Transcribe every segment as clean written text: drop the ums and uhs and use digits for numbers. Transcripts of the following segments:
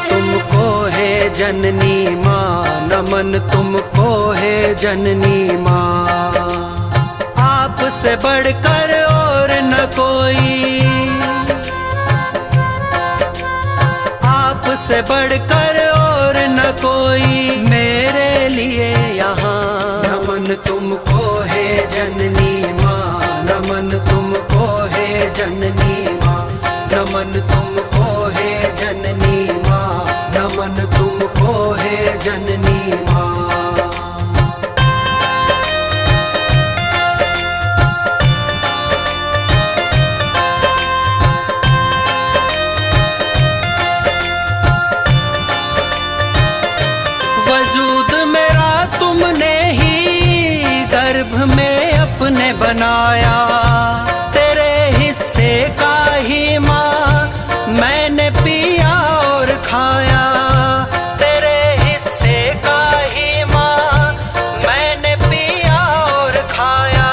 तुमको है जननी माँ, नमन तुमको है जननी माँ। आपसे बढ़कर और न कोई, आपसे बढ़कर और न कोई मेरे लिए यहाँ। नमन तुमको है जननी माँ, नमन तुमको है जननी माँ, नमन तुमको है जननी माँ, नमन तुमको है जननी माँ। वजूद मेरा तुमने ही गर्भ में अपने बनाया, तेरे हिस्से का ही माँ मैंने पिया और खाया, तेरे हिस्से का ही माँ मैंने पिया और खाया।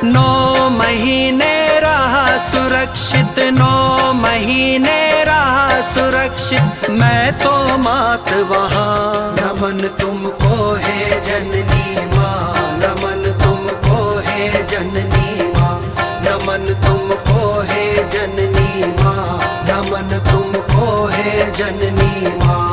9 महीने रहा सुरक्षित, 9 महीने रहा सुरक्षित मैं तो मात वहाँ। नमन तुमको है जननी माँ, नमन तुमको है जननी माँ, नमन तुमको है जननी माँ, नमन तुमको है जननी माँ।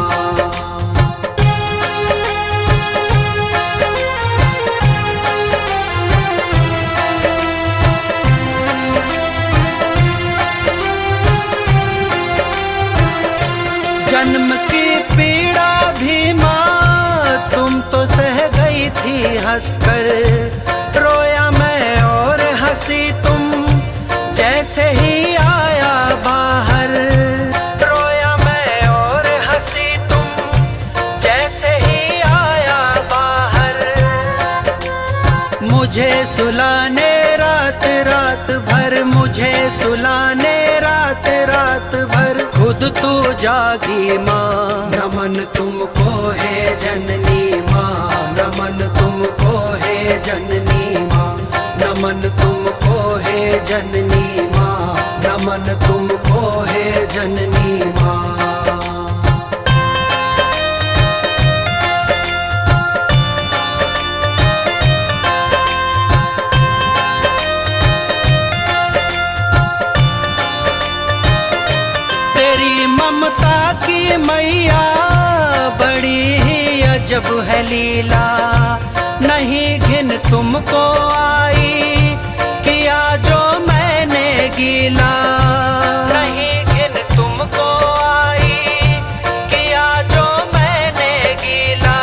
जन्म की पीड़ा भी माँ तुम तो सह गई थी हंसकर, रोया मैं और हंसी तुम जैसे ही आया बाहर, रोया मैं और हंसी तुम जैसे ही आया बाहर। मुझे सुलाने रात रात भर, मुझे सुलाने रात रात भर खुद तू जागी माँ। नमन तुमको है जननी माँ, नमन तुमको है जननी माँ, नमन तुमको है जननी माँ, नमन तुमको है जननी माँ। ममता की मैया बड़ी ही अजब है लीला, नहीं घिन तुमको आई किया जो मैंने गीला, नहीं घिन तुमको आई किया जो मैंने गीला।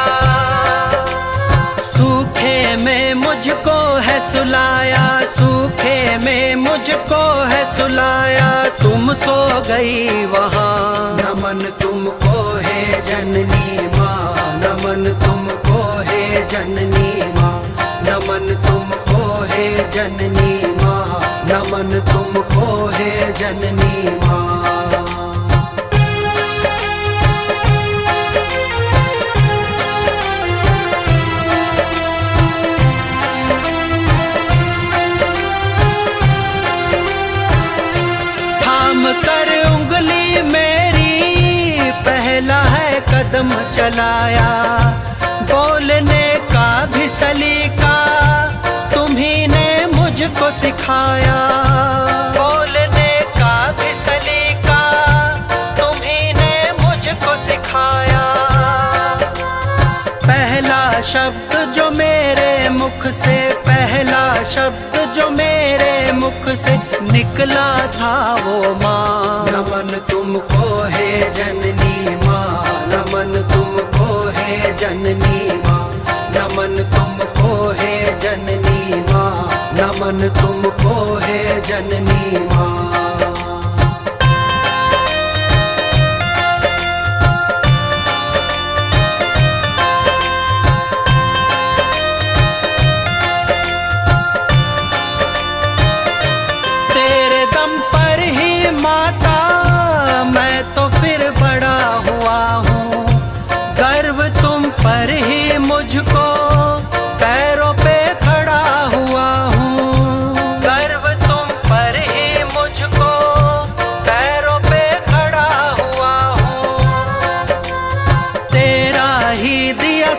सूखे में मुझको है सुलाया, सूखे में मुझको है सुलाया, तुम सो गई वहाँ। नमन तुमको है जननी माँ, नमन तुमको है जननी माँ, नमन तुमको है जननी माँ, नमन तुमको है जननी माँ। कर उंगली मेरी पहला है कदम चलाया, बोलने का भी सलीका तुम्ही ने मुझको सिखाया, बोलने का भी सलीका तुम्ही ने मुझको सिखाया। पहला शब्द जो मेरे मुख से, पहला शब्द जो मेरे मुख से निकला था वो माँ। नमन तुमको है जननी माँ, नमन तुमको है जननी माँ, नमन तुमको है जननी माँ, नमन तुमको है जननी माँ। माता मैं तो फिर बड़ा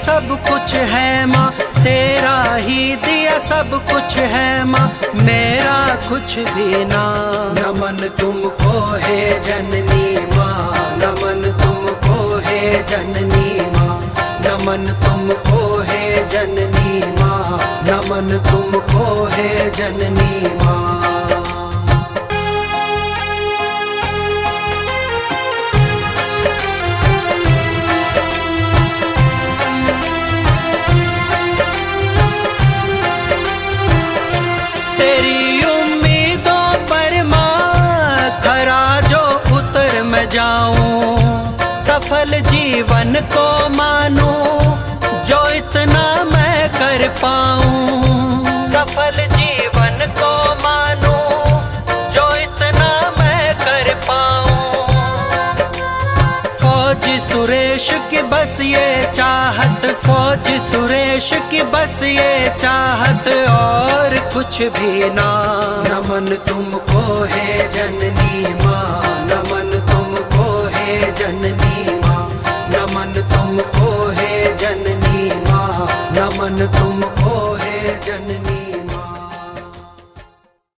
सब कुछ है माँ, तेरा ही दिया सब कुछ है माँ, मेरा कुछ भी ना। नमन तुमको है जननी माँ, नमन तुमको है जननी माँ, नमन तुमको है जननी माँ, नमन तुमको है जननी माँ। तेरी उम्मीदों पर माँ खरा जो उतर मैं जाऊं, सफल जीवन को मानूं जो इतना मैं कर पाऊं, सफल जीवन को मानूं जो इतना मैं कर पाऊं। फौज सुरेश की बस ये चाहत, फौज सुरेश की बस ये चाहत, और कुछ भी ना। नमन तुमको है जननी माँ, नमन तुमको है जननी माँ, नमन तुमको है जननी माँ, नमन तुमको है जननी।